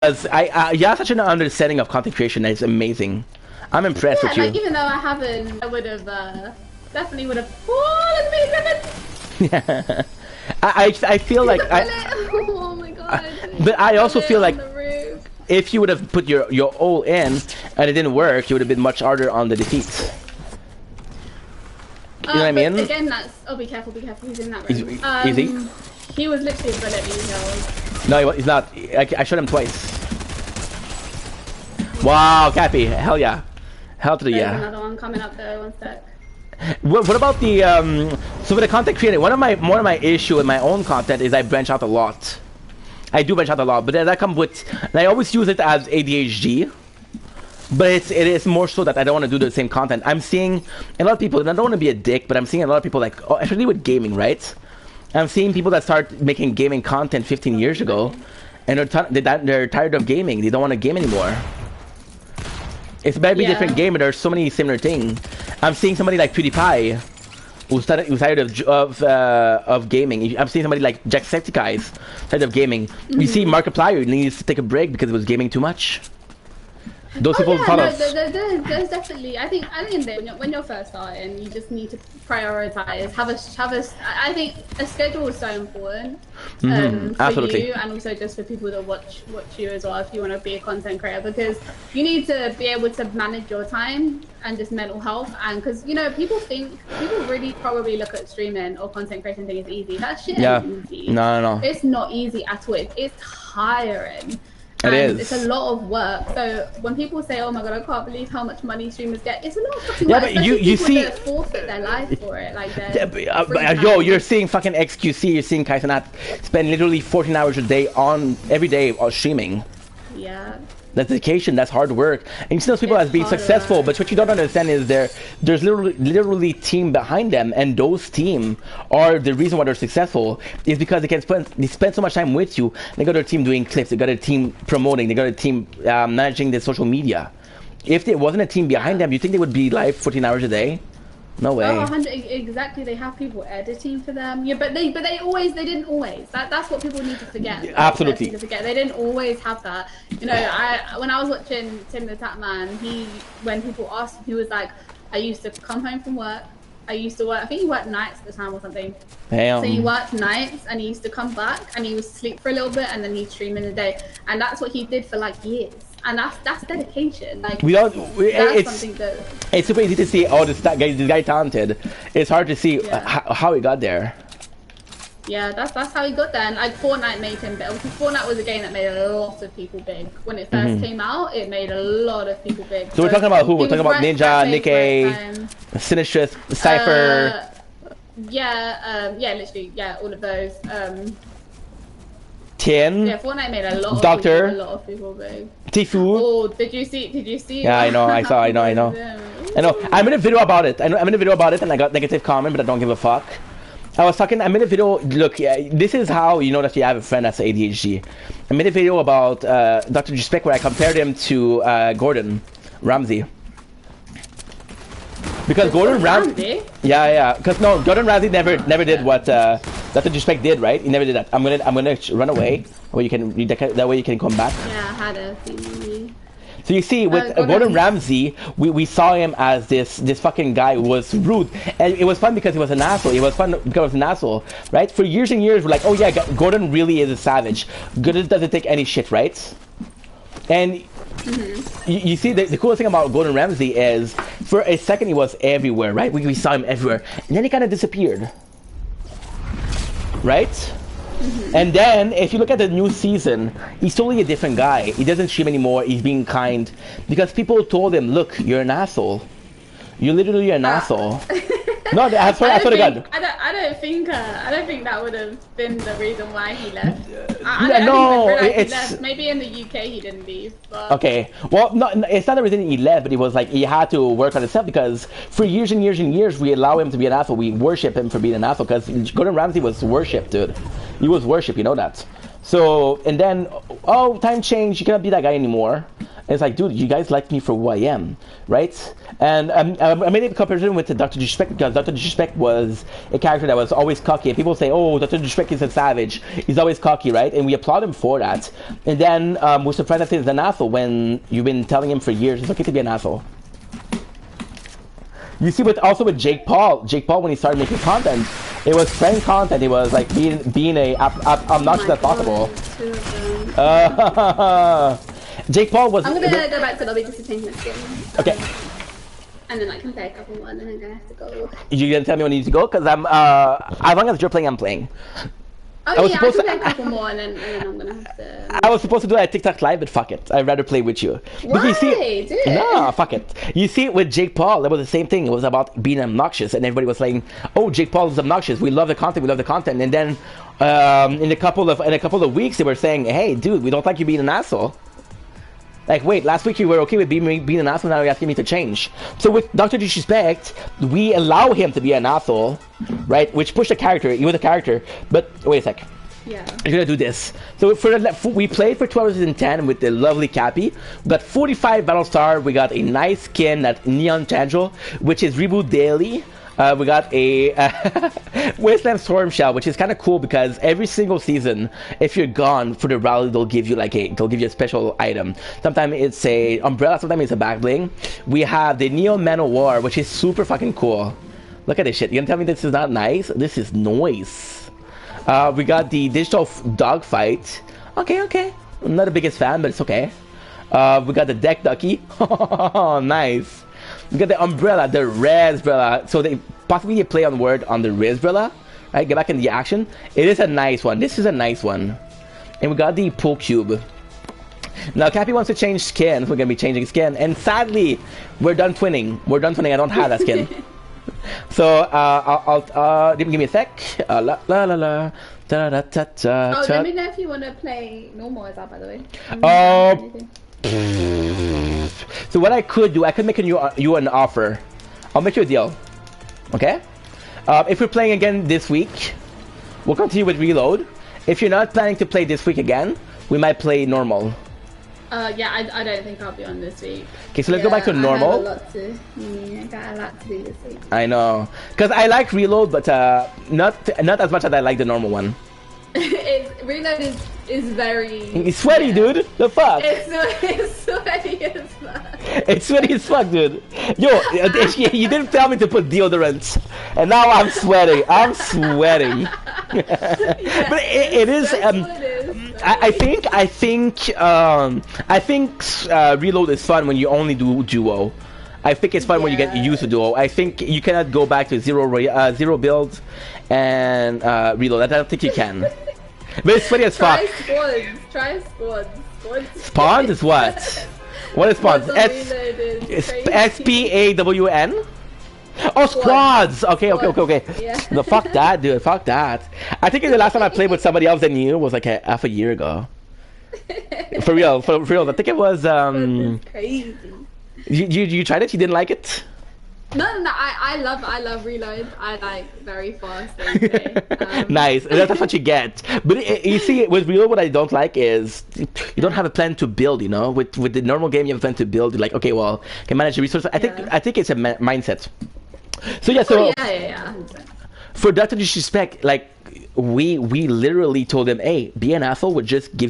because you have such an understanding of content creation that is amazing. I'm impressed with you. Like even though I haven't, I would have definitely would have. Oh, that's me, Yeah. I feel like oh my god. but I also feel like if you would have put your all in and it didn't work, you would have been much harder on the defeat. You know what I mean? Again, that's. Oh, be careful! He's in that room. Is he? He was literally a bullet being held. No, he's not. I shot him twice. Wow, Cappy! Hell yeah! Hell to the There's yeah! another one coming up there. One sec. What about the so for the content creator, one of my issue with my own content is I branch out a lot. I do branch out a lot, but then that comes with, and I always use it as ADHD. But it is more so that I don't want to do the same content. I'm seeing a lot of people, and I don't want to be a dick, but I'm seeing a lot of people like, especially with gaming, right? I'm seeing people that start making gaming content 15 years ago, and they're tired of gaming. They don't want to game anymore. It's a very different game, but there's so many similar things. I'm seeing somebody like PewDiePie, who's tired of gaming. I'm seeing somebody like Jacksepticeye's tired of gaming. You see Markiplier needs to take a break because he was gaming too much. Those people follow. There's definitely. I think when you're first starting, you just need to prioritize. I think a schedule is so important for Absolutely. you, and also just for people that watch you as well. If you want to be a content creator, because you need to be able to manage your time and just mental health. And because people really probably look at streaming or content creation thing as easy. That shit ain't easy. No. It's not easy at all. It's tiring. It is. It's a lot of work. So when people say, "Oh my god, I can't believe how much money streamers get," it's a lot of fucking work. But you see, that forfeit their life for it, like you're seeing fucking XQC, you're seeing Kaisanat spend literally 14 hours a day every day on streaming. Yeah. That's dedication, that's hard work. And you see those people as being successful, work. but what you don't understand is there's literally team behind them, and those team are the reason why they're successful is because they spend so much time with you. They got their team doing clips, they got a team promoting, they got a team managing the social media. If there wasn't a team behind them, you think they would be live 14 hours a day? No way. Oh, 100 exactly. They have people editing for them. Yeah, but they didn't always. That's what people need to forget. Absolutely. They didn't always have that. When I was watching Tim the Tatman, when people asked him, he was like, I used to come home from work. I used to work. I think he worked nights at the time or something. Damn. So he worked nights, and he used to come back, and he would sleep for a little bit, and then he'd stream in the day, and that's what he did for like years. And that's dedication. Like it's super easy to see. Oh, this guy talented. It's hard to see how he got there. Yeah, that's how he got there. And like Fortnite made him big. Because Fortnite was a game that made a lot of people big. When it first came out, it made a lot of people big. So we're talking about who? We're talking about Ninja, Nikkei, Sinistrous, Cypher. Literally, all of those. Tien. Yeah, Fortnite made a lot of people big. Tifu. Oh, did you see? Yeah, I know. I know. I made a video about it. I made a video about it, and I got negative comment, but I don't give a fuck. I made a video. Look, this is how you know that you have a friend that's ADHD. I made a video about Dr. Respect where I compared him to Gordon Ramsay. Because Gordon Ramsay, because Gordon Ramsay never did what Dr. Respect did, right? He never did that. I'm gonna run away, or that way you can come back. Yeah, I had a feeling. So you see, with Gordon Ramsay, we saw him as this fucking guy who was rude, and it was fun because he was an asshole. It was fun because he was an asshole, right? For years and years, we're like, oh yeah, Gordon really is a savage. Gordon doesn't take any shit, right? And you see, the coolest thing about Gordon Ramsay is, for a second he was everywhere, right? We saw him everywhere, and then he kind of disappeared, right? And then, if you look at the new season, he's totally a different guy. He doesn't stream anymore. He's being kind because people told him, "Look, you're an asshole. You're literally an asshole." No, I swear to God. I don't think that would have been the reason why he left. It's maybe in the UK he didn't leave. But... Okay, well, no, it's not the reason he left, but it was like he had to work on himself because for years and years and years we allow him to be an asshole. We worship him for being an asshole because Gordon Ramsay was worshipped, dude. He was worshipped, you know that. So, and then, time changed. You cannot be that guy anymore. It's like, dude, you guys like me for who I am, right? And I made a comparison with Dr. Disrespect because Dr. Disrespect was a character that was always cocky. And people say, oh, Dr. Disrespect is a savage. He's always cocky, right? And we applaud him for that. And then we're surprised that he's an asshole when you've been telling him for years it's okay to be an asshole. You see, also with Jake Paul, when he started making content, it was friend content. It was like being a obnoxious as possible. Jake Paul was. I'm gonna go back to lobby just to change my skin. Okay. And then I can play a couple more, and then I'm gonna have to go. You gonna tell me when you need to go? Cause I'm as long as you're playing, I'm playing. Oh yeah, I can play a couple more, and then I'm gonna have to. I was supposed to do that at TikTok live, but fuck it. I'd rather play with you. Why? You see, do it. no, fuck it. You see, with Jake Paul, it was the same thing. It was about being obnoxious, and everybody was saying, "Oh, Jake Paul is obnoxious. We love the content. We love the content." And then, in a couple of weeks, they were saying, "Hey, dude, we don't like you being an asshole." Like, wait, last week you were okay with being an asshole, now you're asking me to change. So with Dr. Disrespect, we allow him to be an asshole, right? Which pushed the character, he was a character. But, wait a sec. Yeah. You're gonna do this. So we played for 2 hours and 10 with the lovely Cappy. We got 45 Battlestar, we got a nice skin, that Neon Tangel, which is Reboot Daily. We got a Wasteland Storm Shell, which is kind of cool because every single season, if you're gone for the rally, they'll give you a special item. Sometimes it's a umbrella, sometimes it's a back bling. We have the Neon Man of War, which is super fucking cool. Look at this shit. You gonna tell me this is not nice? This is noise. We got the digital dogfight. Okay. I'm not the biggest fan, but it's okay. We got the deck ducky. Nice. We got the umbrella, the Rezbrella. So they possibly play on word on the Rezbrella. Right, get back in the action. It is a nice one. This is a nice one. And we got the pool cube. Now Cappy wants to change skins. We're gonna be changing skin. And sadly, we're done twinning. I don't have that skin. So I'll give me a sec. La la la la. Da, da, da, da, oh, let me know if you want to play normal as well, by the way. So what I could do, I could make you an offer. I'll make you a deal. Okay? If we're playing again this week, we'll continue with Reload. If you're not planning to play this week again, we might play normal. Yeah, I don't think I'll be on this week. Okay, so let's go back to normal. I got a lot to do this week. I know. Because I like Reload, but not as much as I like the normal one. Reload is very... It's sweaty, dude. The fuck? It's sweaty as fuck. It's sweaty as fuck, dude. Yo, you didn't tell me to put deodorant, and now I'm sweating. I'm sweating. Yeah, but it is. I think Reload is fun when you only do duo. I think it's fun when you get used to duo. I think you cannot go back to zero build and Reload. I don't think you can. But it's funny as fuck. Try squads. Spawns is what? What is spawns? SPAWN? Oh, squads! Okay. Yeah. No, fuck that, dude. Fuck that. I think the last time I played with somebody else than you was like half a year ago. For real. I think it was crazy. You tried it? You didn't like it? No, I love Reload. I like very fast gameplay. Nice. That's what you get. But you see, with Reload, what I don't like is you don't have a plan to build. You know, with the normal game, you have a plan to build. You're like, okay, well, can manage the resources. I think it's a mindset. So yeah. So yeah. For Dr. Disrespect, like we literally told him, hey, be an asshole would just give you